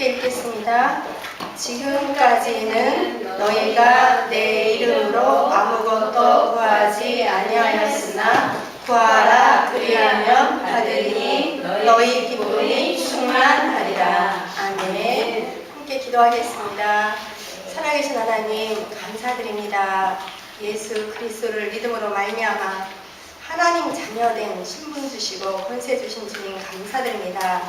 함께 읽겠습니다. 지금까지는 너희가 내 이름으로 아무것도 구하지 아니하였으나 구하라 그리하면 받으리니 너희 기쁨이 충만하리라. 아멘. 함께 기도하겠습니다. 살아계신 하나님 감사드립니다. 예수 그리스도를 믿음으로 말미암아 하나님 자녀된 신분 주시고 권세 주신 주님 감사드립니다.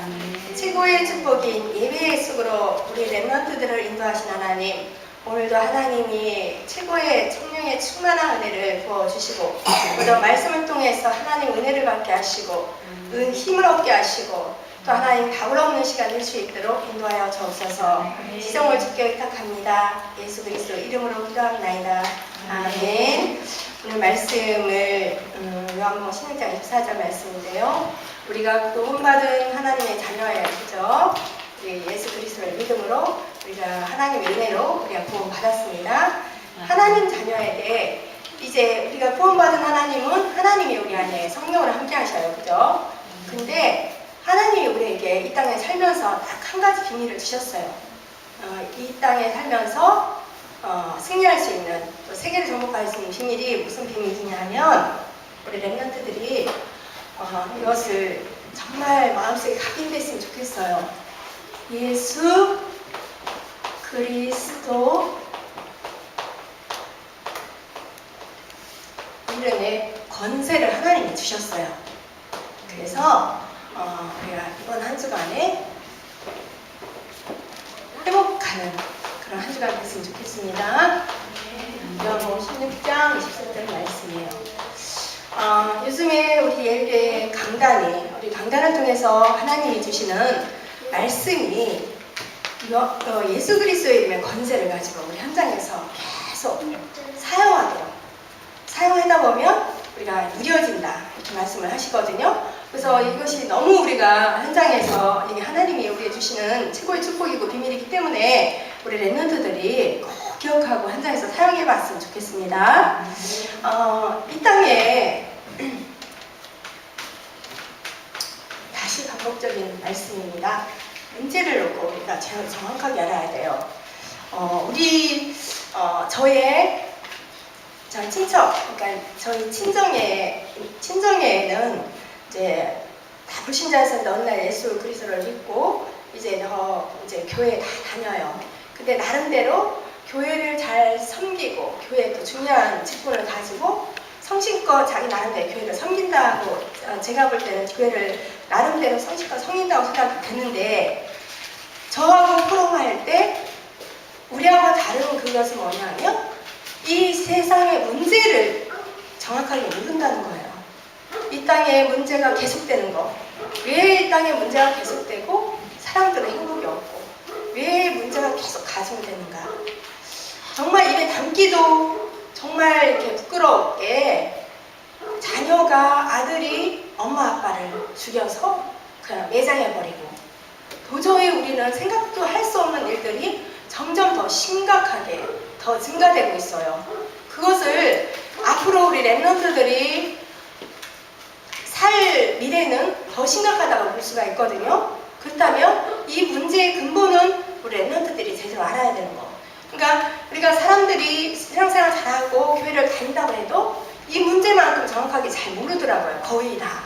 최고의 축복인 예배의 속으로 우리 렘넌트들을 인도하신 하나님, 오늘도 하나님이 최고의 성령의 충만한 은혜를 부어주시고 또 말씀을 통해서 하나님 은혜를 받게 하시고 힘을 얻게 하시고 또 하나님 답을 얻는 시간 될 수 있도록 인도하여 주옵소서. 지성을 주께 의탁합니다. 예수 그리스도 이름으로 기도합나이다. 아멘. 오늘 말씀을 요한복음 16장 24절 말씀인데요. 우리가 구원받은 하나님의 자녀예요. 그죠? 우리 예수 그리스도를 믿음으로 우리가 하나님의 은혜로 우리가 구원받았습니다. 하나님 자녀에게 이제 우리가 구원받은 하나님은 하나님이 우리 안에 성령으로 함께 하셔요. 그죠? 근데 하나님이 우리에게 이 땅에 살면서 딱 한 가지 비밀을 주셨어요. 이 땅에 살면서 승리할 수 있는, 또 세계를 정복할 수 있는 비밀이 무슨 비밀이냐면 우리 렘넌트들이 이것을 정말 마음속에 각인됐으면 좋겠어요. 예수 그리스도 이름의 권세를 하나님이 주셨어요. 그래서 우리가 이번 한 주간에 회복하는 그런 한 주간 됐으면 좋겠습니다. 요한복음 16장 24절 말씀이에요. 요즘에 우리 예배 우리 강단을 통해서 하나님이 주시는 말씀이 예수 그리스도의 이름의 권세를 가지고 우리 현장에서 계속 사용하다 보면 우리가 누려진다 이렇게 말씀을 하시거든요. 그래서 이것이 너무 우리가 현장에서 이게 하나님이 우리에게 주시는 최고의 축복이고 비밀이기 때문에 우리 렘넌트들이 꼭 기억하고 현장에서 사용해 봤으면 좋겠습니다. 이 땅에 다시 반복적인 말씀입니다. 문제를 놓고 우리가 정확하게 알아야 돼요. 저희 친척, 그러니까 저희 친정에는 이제 다 불신자였었는데 어느 날 예수 그리스도를 믿고 이제 교회에 다 다녀요. 근데 나름대로 교회를 잘 섬기고 교회에 또 중요한 직분을 가지고 성심껏 자기 나름대로 교회를 섬긴다고 제가 볼 때는 교회를 나름대로 성심껏 섬긴다고 생각이 드는데 저하고 프로할 때 우리하고 다른 그것은 뭐냐면 이 세상의 문제를 정확하게 모른다는 거예요. 이 땅의 문제가 계속되는 거, 왜 이 땅의 문제가 계속되고 사람들은 행복이 없고 왜 문제가 계속 가중되는가. 정말 입에 담기도 정말 이렇게 부끄럽게 아들이 엄마 아빠를 죽여서 그냥 매장해버리고 도저히 우리는 생각도 할 수 없는 일들이 점점 더 심각하게 더 증가되고 있어요. 그것을 앞으로 우리 렘넌트들이 살 미래는 더 심각하다고 볼 수가 있거든요. 그렇다면 이 문제의 근본은 우리 렘넌트들이 제대로 알아야 되는 거. 그러니까 우리가 사람들이 신앙생활 잘하고 교회를 다닌다고 해도 이 문제만큼 정확하게 잘 모르더라고요. 거의 다.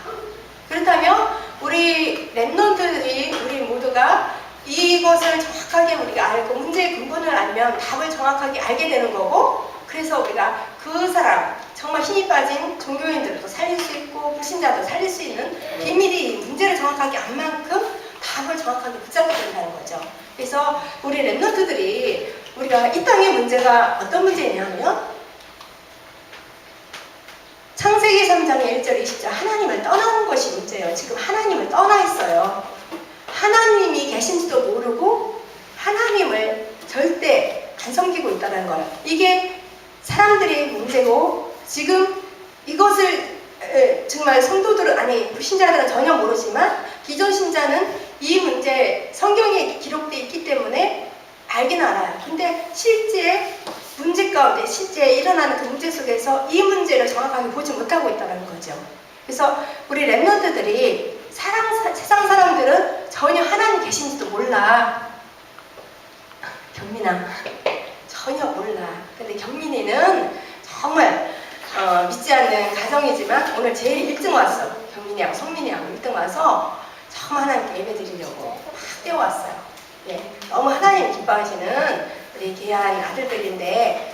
그렇다면 우리 렘넌트들이 우리 모두가 이것을 정확하게 우리가 알고 문제의 근본을 알면 답을 정확하게 알게 되는 거고, 그래서 우리가 그 사람 정말 힘이 빠진 종교인들도 살릴 수 있고 불신자도 살릴 수 있는 비밀이 문제를 정확하게 안 만큼 답을 정확하게 붙잡게 된다는 거죠. 그래서 우리 렘넌트들이 우리가 이 땅의 문제가 어떤 문제냐면 창세기 3장 1절 20절 하나님을 떠나는 것이 문제예요. 지금 하나님을 떠나 있어요. 하나님이 계신지도 모르고 하나님을 절대 안 섬기고 있다는 거예요. 이게 사람들의 문제고, 지금 이것을 정말 성도들은, 아니 불신자들은 전혀 모르지만 기존 신자는 이 문제 성경에 기록되어 있기 때문에 알긴 알아요. 근데 실제 문제 가운데 실제 일어나는 그 문제 속에서 이 문제를 정확하게 보지 못하고 있다는 거죠. 그래서 우리 렘넌트들이 세상 사람들은 전혀 하나님 계신지도 몰라. 경민아, 전혀 몰라. 근데 경민이는 정말 믿지 않는 가정이지만 오늘 제일 1등 왔어. 경민이하고 성민이하고 1등 와서 정말 하나님께 예배 드리려고 막 뛰어왔어요. 예, 너무 하나님 기뻐하시는 우리 귀한 아들들인데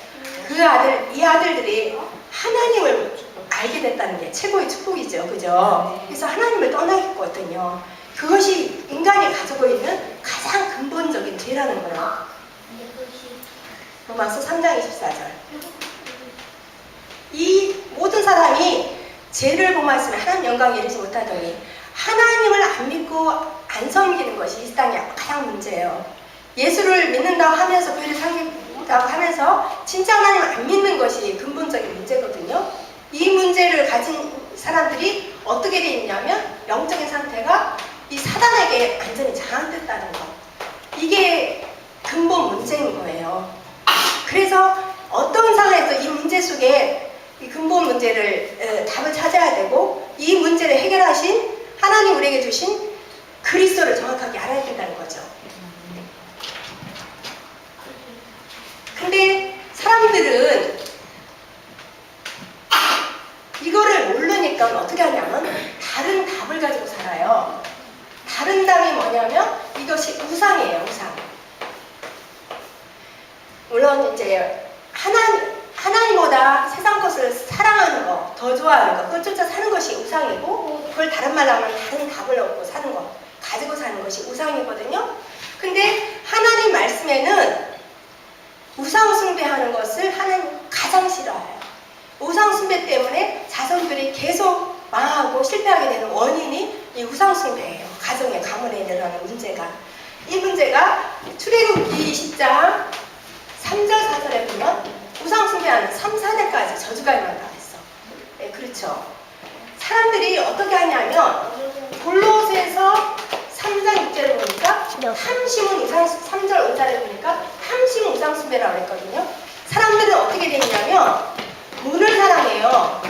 이 아들들이 하나님을 알게 됐다는 게 최고의 축복이죠. 그죠? 그래서 하나님을 떠나겠거든요. 그것이 인간이 가지고 있는 가장 근본적인 죄라는 거예요. 로마서 3장 24절. 이 모든 사람이 죄를 범하였으면 하나님 영광에 이르지 못하더니 하나님을 안 믿고 안 섬기는 것이 이 땅의 가장 문제예요. 예수를 믿는다고 하면서 교회를 섬긴다고 하면서 진짜 하나님을 안 믿는 것이 근본적인 문제거든요. 이 문제를 가진 사람들이 어떻게 되어 있냐면 영적인 상태가 이 사단에게 완전히 장악됐다는 것. 이게 근본 문제인 거예요. 그래서 어떤 상황에서 이 문제 속에 이 근본 문제를 답을 찾아야 되고 이 문제를 해결하신 하나님 우리에게 주신 그리스도를 정확하게 알아야 된다는 거죠. 근데 사람들은 이거를 모르니까 어떻게 하냐면 다른 답을 가지고 살아요. 다른 답이 뭐냐면 이것이 우상이에요. 우상. 물론 이제 하나님보다 세상 것을 사랑하는 거, 더 좋아하는 거, 그걸 쫓아 사는 것이 우상이고 그걸 다른 말로 하면 다른 답을 얻고 사는 거, 가지고 사는 것이 우상이거든요. 근데 하나님 말씀에는 우상 숭배하는 것을 하나님 가장 싫어해요. 우상 숭배 때문에 자손들이 계속 망하고 실패하게 되는 원인이 이 우상 숭배예요. 가정의 가문에 일어나는 문제가. 이 문제가 출애굽기 20장 3절 4절에 보면 우상 숭배하는 3, 4대까지 저주가 임한다고 했어. 네, 그렇죠. 사람들이 어떻게 하냐면 골로새서 3장 6절에 보니까 탐심은 우상, 3절 5절에 보니까 탐심은 우상 숭배라고 했거든요. 사람들은 어떻게 되냐면 돈을 사랑해요.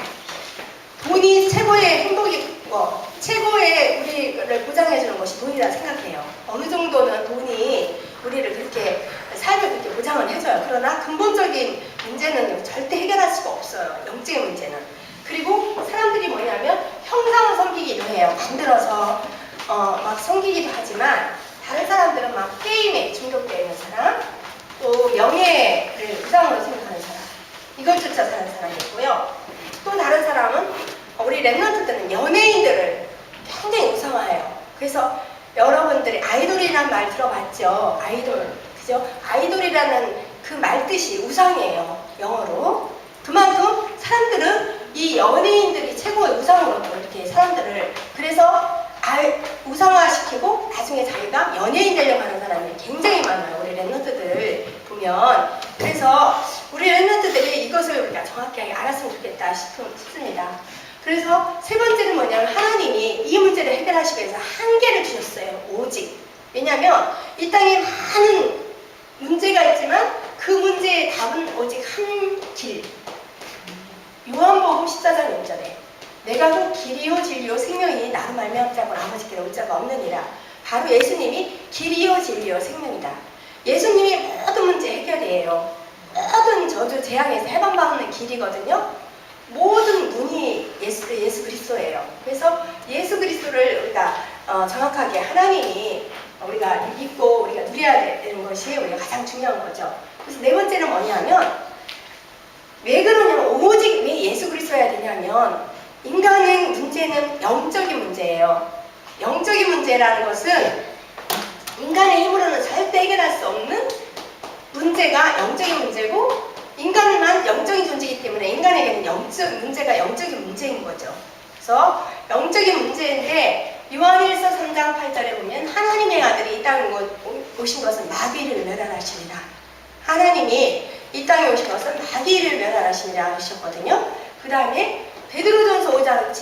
돈이 최고의 행복이고 최고의 우리를 보장해주는 것이 돈이라 생각해요. 어느 정도는 돈이 우리를 그렇게 삶을 그렇게 보장을 해줘요. 그러나 근본적인 문제는 절대 해결할 수가 없어요. 영적인 문제는. 그리고 사람들이 뭐냐면 형상을 섬기기도 해요. 만들어서 막 섬기기도 하지만 다른 사람들은 막 게임에 중독되어 있는 사람, 또 명예를 우상으로 생각하는 사람, 이걸 쫓아 사는 사람이 있고요. 또 다른 사람은 우리 랩런트들은 연예인들을 굉장히 우상화해요. 그래서 여러분들이 아이돌이라는 말 들어봤죠? 아이돌, 그죠? 아이돌이라는 그 말 뜻이 우상이에요. 영어로. 그만큼 사람들은 이 연예인들이 최고의 우상으로 이렇게 사람들을 그래서 우상화시키고 나중에 자기가 연예인 되려고 하는 사람이 굉장히 많아요. 우리 랩런트들 보면. 그래서 우리 랩런트들이 이것을 우리가 정확하게 알았으면 좋겠다 싶습니다. 그래서 세 번째는 뭐냐면 하나님이 이 문제를 해결하시기 위해서 한계를 주셨어요. 오직. 왜냐하면 이 땅에 많은 문제가 있지만 그 문제의 답은 오직 한 길. 요한복음 14장 6절에 내가 그 길이요 진리요 생명이니 나로 말미암지 않고 아버지께로 올 자가 없느니라. 바로 예수님이 길이요 진리요 생명이다. 예수님이 모든 문제 해결이에요. 모든 저주 재앙에서 해방받는 길이거든요. 모든 문이 예수 그리스도예요. 그래서 예수 그리스도를 우리가 정확하게 하나님이 우리가 믿고 우리가 누려야 되는 것이 우리가 가장 중요한 거죠. 그래서 네 번째는 뭐냐면 왜 그러냐면 오직 왜 예수 그리스도여야 되냐면 인간의 문제는 영적인 문제예요. 영적인 문제라는 것은 인간의 힘으로는 절대 해결할 수 없는 문제가 영적인 문제고 인간만 영적인 존재이기 때문에 인간에게는 문제가 영적인 문제인 거죠. 그래서 영적인 문제인데 요한일서 3장 8절에 보면 하나님의 아들이 이 땅에 오신 것은 마귀를 멸하시니라. 하나님이 이 땅에 오신 것은 마귀를 멸하시니라 하셨거든요. 그 다음에 베드로전서 5장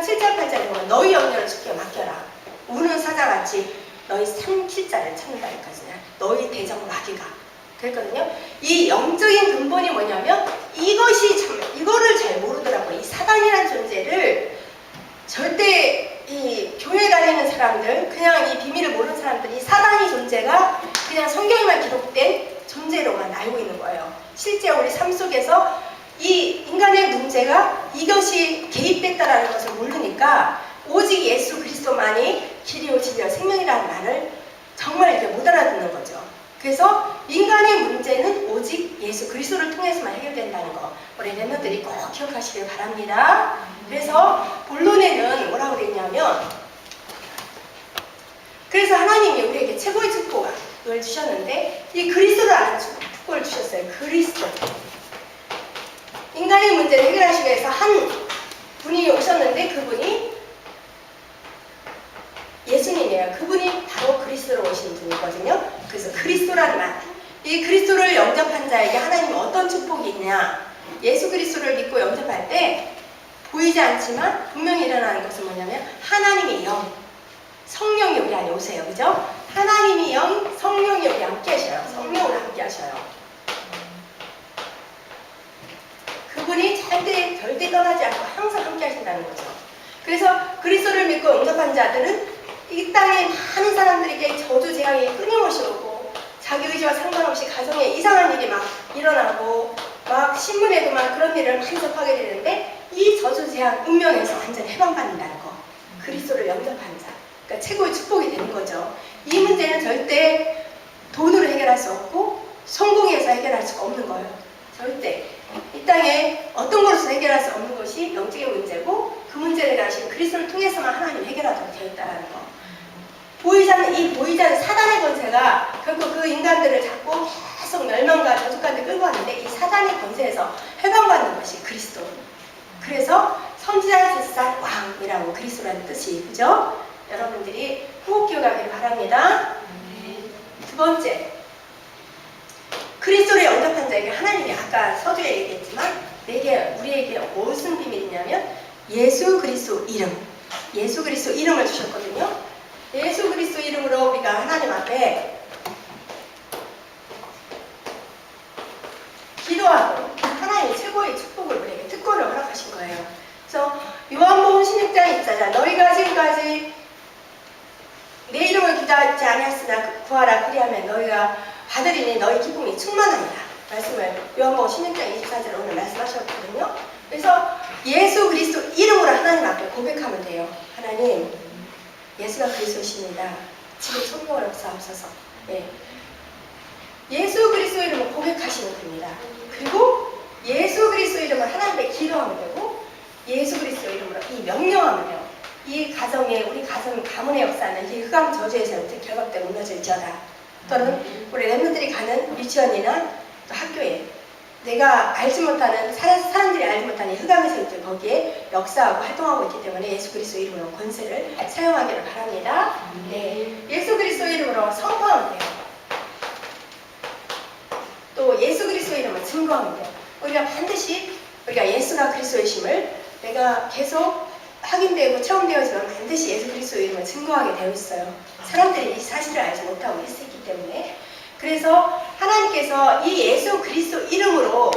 7절 8절에 보면 너희 염려를 주께 맡겨라. 우는 사자같이 너희 삼킬자를 찾는다니까지냐. 너희 대적 마귀가. 그랬거든요. 이 영적인 근본이 뭐냐면 이거를 잘 모르더라고요. 이 사단이라는 존재를 절대 이 교회 다니는 사람들, 그냥 이 비밀을 모르는 사람들이 사단이 존재가 그냥 성경에만 기록된 존재로만 알고 있는 거예요. 실제 우리 삶 속에서 이 인간의 문제가 이것이 개입됐다라는 것을 모르니까 오직 예수 그리스도만이 길이요 진리요 생명이라는 말을 정말 이제 못 알아듣는 거죠. 그래서 인간의 문제는 오직 예수 그리스도를 통해서만 해결된다는 거 우리 렘너들이 꼭 기억하시길 바랍니다. 그래서 본론에는 뭐라고 그랬냐면, 그래서 하나님이 우리에게 최고의 축복을 주셨는데 이 그리스도를 아는 축복을 주셨어요. 그리스도. 인간의 문제를 해결하시기 위해서 한 분이 오셨는데 그분이 예수님이에요. 그분이 바로 그리스도로 오신 분이거든요. 그래서 그리스도라는 말, 이 그리스도를 영접한 자에게 하나님이 어떤 축복이 있냐, 예수 그리스도를 믿고 영접할 때 보이지 않지만 분명히 일어나는 것은 뭐냐면 하나님의 영, 성령이 우리 안에 오세요. 그죠? 하나님이 영, 성령이 우리 함께 하셔요. 성령으로 함께 하셔요. 그분이 절대 떠나지 않고 항상 함께 하신다는 거죠. 그래서 그리스도를 믿고 영접한 자들은 이 땅에 많은 사람들에게 저주 재앙이 끊임없이 오고 자기 의지와 상관없이 가정에 이상한 일이 막 일어나고 막 신문에도 막 그런 일을 많이 접하게 되는데 이 저주 재앙 운명에서 완전히 해방받는다는 거. 그리스도를 영접한 자. 그러니까 최고의 축복이 되는 거죠. 이 문제는 절대 돈으로 해결할 수 없고 성공해서 해결할 수가 없는 거예요. 절대. 이 땅에 어떤 것으로 해결할 수 없는 것이 영적인 문제고 그 문제를 해결하시는 그리스도를 통해서만 하나님이 해결하도록 되어 있다는 거. 이 보이지 않는 사단의 권세가 결국 그 인간들을 잡고 계속 멸망과 저주 가운데 끌고 왔는데 이 사단의 권세에서 해방받는 것이 그리스도. 그래서 선지자의 제사장 왕이라고 그리스도라는 뜻이, 그죠? 여러분들이 꼭 기억하기를 바랍니다. 두 번째, 그리스도를 영접한 자에게 하나님이 아까 서두에 얘기했지만 우리에게 무슨 비밀이냐면 예수 그리스도 이름, 예수 그리스도 이름을 주셨거든요. 예수 그리스도 이름으로 우리가 하나님 앞에 기도하고 하나님의 최고의 축복을 우리에게 특권을 허락하신 거예요. 그래서 요한복음 16장 1절, 너희가 지금까지 내 이름을 기도하지 아니하였으나 구하라 그리하면 너희가 받으리니 너희 기쁨이 충만하리라. 말씀을 요한복음 16장 24절 오늘 말씀하셨거든요. 그래서 예수 그리스도 이름으로 하나님 앞에 고백하면 돼요. 하나님, 예수가 그리스도십니다. 지금 성령을 역사하소서. 네. 예수 그리스도 이름을 고백하시면 됩니다. 그리고 예수 그리스도 이름을 하나님께 기도하면 되고 예수 그리스도 이름으로 이 명령하면 돼요. 이 가정에 우리 가문의 역사는 이 흑암 저주에서부터 결박돼 무너질지어다. 또는 우리 렘너들이 가는 유치원이나 또 학교에 내가 알지 못하는 사람들이 알지 못하는 흑암에서부터 거기에 역사하고 활동하고 있기 때문에 예수 그리스도 이름으로 권세를 사용하기를 바랍니다. 네, 예수 그리스도 이름으로 선포하면 돼요. 또 예수 그리스도 이름을 증거하면 돼요. 우리가 반드시 우리가 예수가 그리스도이심을 내가 계속 확인되고 체험되어지면 반드시 예수 그리스도 이름을 증거하게 되어 있어요. 사람들이 이 사실을 알지 못하고 있기 때문에. 그래서 하나님께서 이 예수 그리스도 이름으로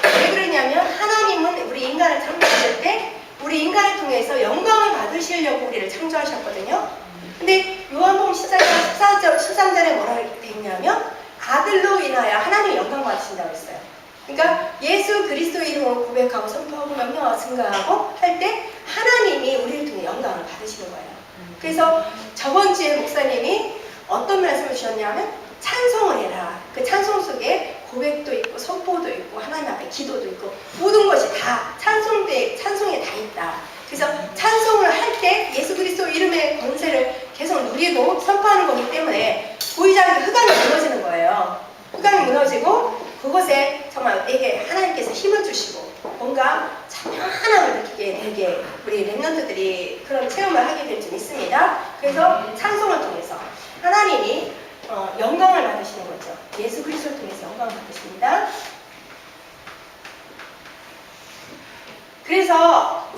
왜 그러냐면 하나님은 우리 인간을 창조하실 때 우리 인간을 통해서 영광을 받으시려고 우리를 창조하셨거든요. 근데 요한복음 13절에 뭐라고 되어 있냐면 아들로 인하여 하나님의 영광 받으신다고 했어요. 그러니까 예수 그리스도 이름으로 고백하고 선포하고 명령하고 증거하고 할 때 하나님이 우리를 통해 영광을 받으시는 거예요. 그래서 저번 주에 목사님이 어떤 말씀을 주셨냐면 찬송을 해라. 그 찬송 속에 고백도 있고 선포도 있고 하나님 앞에 기도도 있고 모든 것이 다 찬송에 다 있다. 그래서 찬송을 할 때 예수 그리스도 이름의 권세를 계속 누리고 선포하는 거기 때문에 보이지 않게 흑암이 무너지는 거예요. 흑암이 무너지고 그곳에 정말 내게 하나님께서 힘을 주시고 뭔가 참 편안함을 느끼게 되게 우리 렘넌트들이 그런 체험을 하게 될 줄 믿습니다. 그래서 찬송을 통해서 하나님이 영광을 받으시는 거죠. 예수 그리스도를 통해서 영광을 받으십니다. 그래서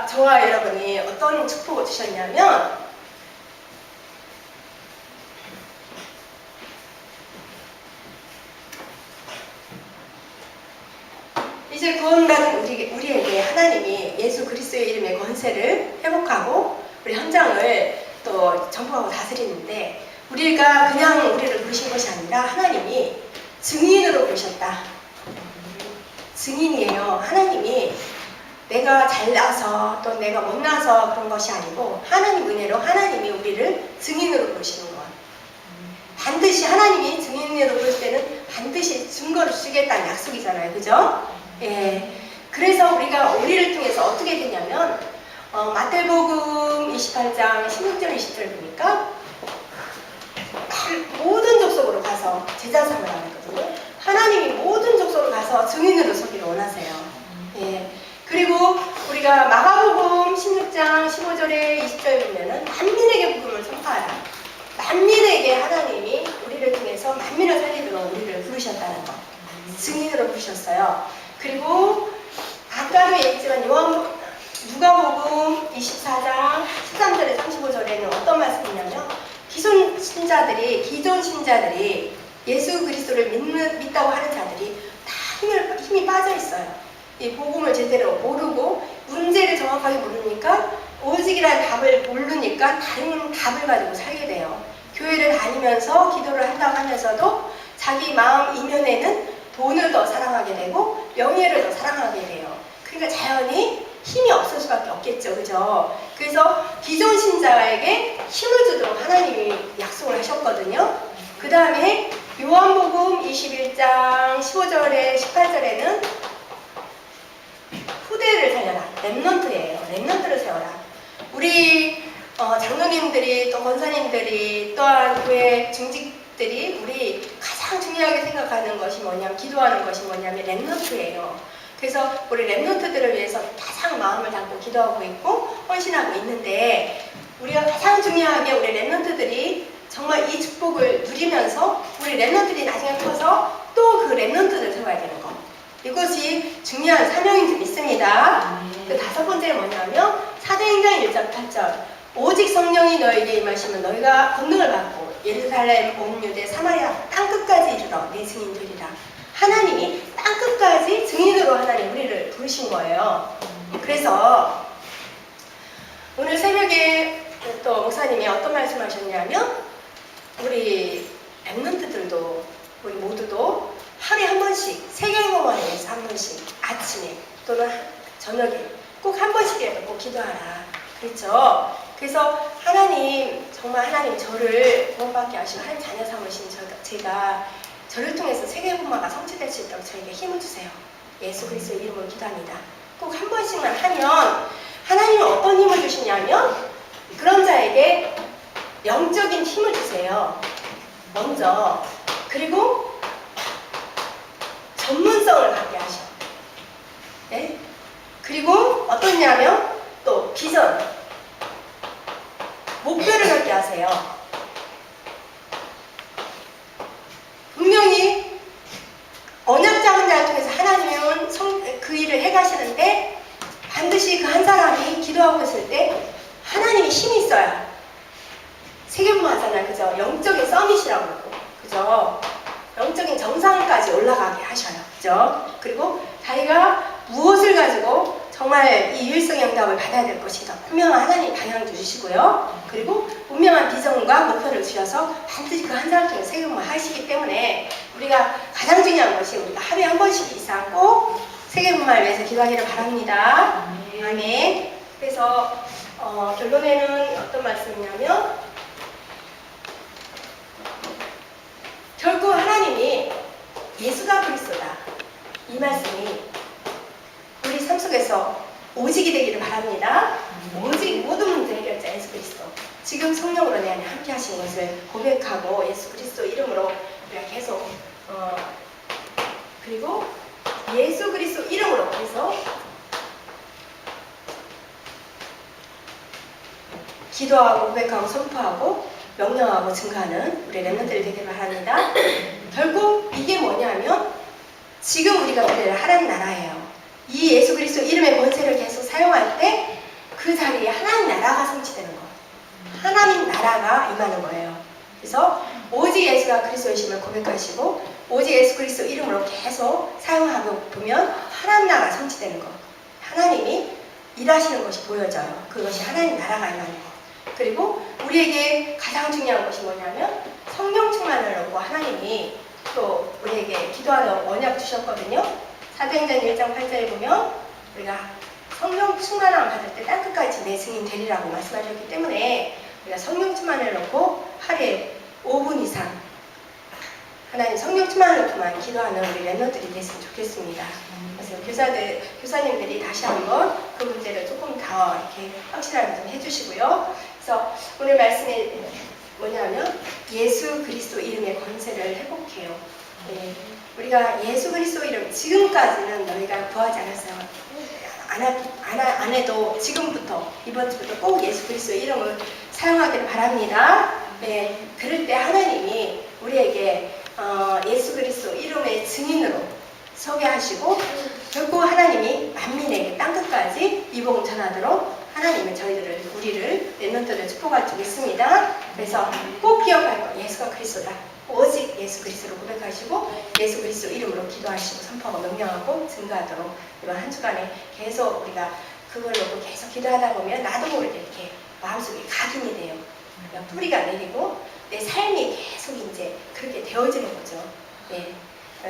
저와 여러분이 어떤 축복을 주셨냐면 이제 구원받은 우리에게 하나님이 예수 그리스도의 이름의 권세를 회복하고 우리 현장을 또 정복하고 다스리는데 우리가 그냥 우리를 부르신 것이 아니라 하나님이 증인으로 부르셨다. 증인이에요. 하나님이 내가 잘나서 또 내가 못나서 그런 것이 아니고 하나님 은혜로 하나님이 우리를 증인으로 부르시는 것. 반드시 하나님이 증인으로 부르실 때는 반드시 증거를 주시겠다는 약속이잖아요. 그죠? 예. 그래서 우리가 우리를 통해서 어떻게 되냐면 마태복음 28장 16절 20절 보니까 모든 족속으로 가서 제자 삼으라 했거든요. 하나님이 모든 족속으로 가서 증인으로 서기를 원하세요. 예. 그리고 우리가 마가복음 16장 15절에 20절에 보면은 만민에게 복음을 선포하라. 만민에게 하나님이 우리를 통해서 만민을 살리도록 우리를 부르셨다는 것. 증인으로 부르셨어요. 그리고 아까도 얘기했지만 누가복음 24장 13절에 35절에는 어떤 말씀이 있냐면 기존 신자들이 예수 그리스도를 믿다고 하는 자들이 다 힘이 빠져 있어요. 이 복음을 제대로 모르고 문제를 정확하게 모르니까 오직이라는 답을 모르니까 다른 답을 가지고 살게 돼요. 교회를 다니면서 기도를 한다고 하면서도 자기 마음 이면에는 돈을 더 사랑하게 되고 명예를 더 사랑하게 돼요. 그러니까 자연히 힘이 없을 수밖에 없겠죠. 그죠? 그래서 기존 신자에게 힘을 주도록 하나님이 약속을 하셨거든요. 그 다음에 요한복음 21장 15절에 18절에는 후대를 살려라. 렘넌트예요. 렘넌트를 세워라. 우리 장로님들이 또 권사님들이 또한 교회 중직들이 우리 가장 중요하게 생각하는 것이 뭐냐면 기도하는 것이 뭐냐면 렘넌트예요. 그래서 우리 렘넌트들을 위해서 가장 마음을 담고 기도하고 있고 헌신하고 있는데 우리가 가장 중요하게 우리 렘넌트들이 정말 이 축복을 누리면서 우리 렘넌트들이 나중에 커서 또 그 렘넌트를 세워야 되는 거. 이것이 중요한 사명인 줄 믿습니다. 그 다섯 번째는 뭐냐면 사도행전 1장 8절 오직 성령이 너에게 임하시면 너희가 권능을 받고 예루살렘 온 유대 사마리아 땅끝까지 이르러 내 증인 되리라. 하나님이 땅끝까지 증인으로 하나님 우리를 부르신 거예요. 그래서 오늘 새벽에 또 목사님이 어떤 말씀하셨냐면 우리 렘넌트들도 우리 모두도 하루에 한 번씩 세계공원에 의해서 한 번씩 아침에 또는 저녁에 꼭 한 번씩이라도 꼭 기도하라. 그렇죠? 그래서 하나님 정말 하나님 저를 구원받게 하시고 하나님 자녀 삼으신 제가 저를 통해서 세계복음화가 성취될 수 있도록 저에게 힘을 주세요. 예수 그리스도의 이름으로 기도합니다. 꼭 한 번씩만 하면 하나님은 어떤 힘을 주시냐면 그런 자에게 영적인 힘을 주세요. 먼저. 그리고 전문성을 갖게 하셔. 네? 그리고 어떠냐면 또 비전, 목표를 갖게 하세요. 분명히 언약 잡은 자를 통해서 하나님은 그 일을 해가시는데 반드시 그 한 사람이 기도하고 있을 때 하나님이 힘이 있어야 세계복음 하잖아요. 그죠? 영적인 서밋이라고 그러고 그죠? 영적인 정상까지 올라가게 하셔요. 그죠? 그리고 자기가 무엇을 가지고 정말 이 유일성의 응답을 받아야 될 것인가 분명한 하나님 방향을 주시고요. 그리고 분명한 비전과 목표를 주셔서 반드시 그 한 사람 통해 세계복음을 하시기 때문에 우리가 가장 중요한 것이 우리가 하루에 한 번씩 이상 꼭 세계복음을 위해서 기도하기를 바랍니다. 아멘. 그래서 결론에는 어떤 말씀이냐면 결국 하나님이 예수가 그리스도다. 이 말씀이 우리 삶 속에서 오직이 되기를 바랍니다. 오직 모든 문제 해결자 예수 그리스도. 지금 성령으로 내 안에 함께 하신 것을 고백하고 예수 그리스도 이름으로 우리가 계속 그리고 예수 그리스도 이름으로 해서 기도하고 고백하고 선포하고 명령하고 증가하는 우리 렘넌트들 되길 바랍니다. 결국 이게 뭐냐면 지금 우리가 그대로 하나님 나라예요. 이 예수 그리스도 이름의 권세를 계속 사용할 때 그 자리에 하나님 나라가 성취되는 거예요. 하나님 나라가 임하는 거예요. 그래서 오직 예수가 그리스도이심을 고백하시고 오직 예수 그리스도 이름으로 계속 사용하고 보면 하나님 나라가 성취되는 거. 하나님이 일하시는 것이 보여져요. 그것이 하나님 나라가 임하는 거. 그리고 우리에게 가장 중요한 것이 뭐냐면 성령 충만을 얻고 하나님이 또 우리에게 기도하는 언약 주셨거든요. 사도행전 1장 8절에 보면 우리가 성령 충만함 받을 때 땅끝까지 내 증인 되리라고 말씀하셨기 때문에 우리가 성령 충만을 넣고 하루에 5분 이상 하나님 성령 충만을 넣고만 기도하는 우리 랩런들이 됐으면 좋겠습니다. 그래서 교사님들이 다시 한번 그 문제를 조금 더 이렇게 확실하게 좀 해주시고요. 그래서 오늘 말씀이 뭐냐면 예수 그리스도 이름의 권세를 회복해요. 네. 우리가 예수 그리스도 이름 지금까지는 너희가 구하지 않았어요. 안 해도 지금부터 이번 주부터 꼭 예수 그리스도 이름을 사용하기를 바랍니다. 네. 그럴 때 하나님이 우리에게 예수 그리스도 이름의 증인으로 서게 하시고 결국 하나님이 만민에게 땅끝까지 이 복음 전하도록 하나님은 우리를 랩런트를 축복할 줄 믿습니다. 그래서 꼭 기억할 거 예수가 그리스도다. 오직 예수 그리스도로 고백하시고 예수 그리스도 이름으로 기도하시고 선포하고 명령하고 증거하도록 이번 한 주간에 계속 우리가 그걸 놓고 계속 기도하다 보면 나도 모르게 이렇게 마음속에 각인이 돼요. 그러니까 뿌리가 내리고 내 삶이 계속 이제 그렇게 되어지는 거죠. 네.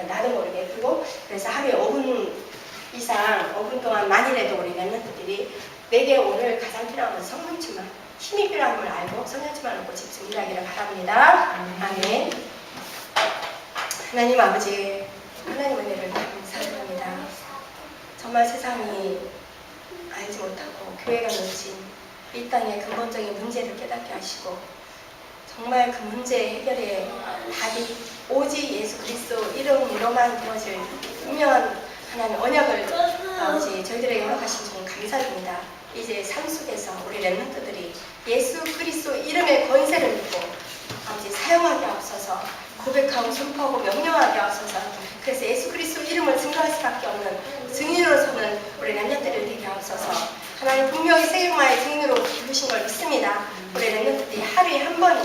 나도 모르게. 그리고 그래서 하루에 5분 이상 5분 동안 만일에도 우리 랩런트들이 내게 오늘 가장 필요한 건 성령 충만, 힘이 필요한 걸 알고 성령 충만을 놓고 집중 일하기를 바랍니다. 아멘. 하나님 아버지, 하나님 은혜를 감사드립니다. 정말 세상이 알지 못하고 교회가 놓친 이 땅의 근본적인 문제를 깨닫게 하시고 정말 그 문제 해결의 답이 오직 예수 그리스도 이름으로만 되어질 분명한 하나님 언약을 아버지 저희들에게 허락하신 점 감사드립니다. 이제 삶 속에서 우리 랩런트들이 예수 그리스도 이름의 권세를 믿고 아버지 사용하게 앞서서 고백하고 선포하고 명령하게 앞서서 그래서 예수 그리스도 이름을 증거할 수밖에 없는 증인으로서는 우리 랩런트들이 되게 앞서서 하나님 분명히 세계공화의 증인으로 부르신 걸 믿습니다. 우리 랩런트들이 하루에 한 번을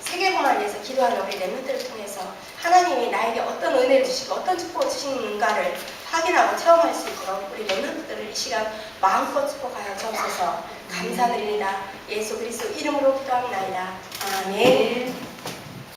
세계공화에서 기도하는 우리 랩런트를 통해서 하나님이 나에게 어떤 은혜를 주시고 어떤 축복을 주시는가를 확인하고 체험할 수 있도록 우리 랩런트들을 이 시간 마음껏 축복하여 주옵소서. 감사드립니다. 예수 그리스도 이름으로 기도합니다. 아멘.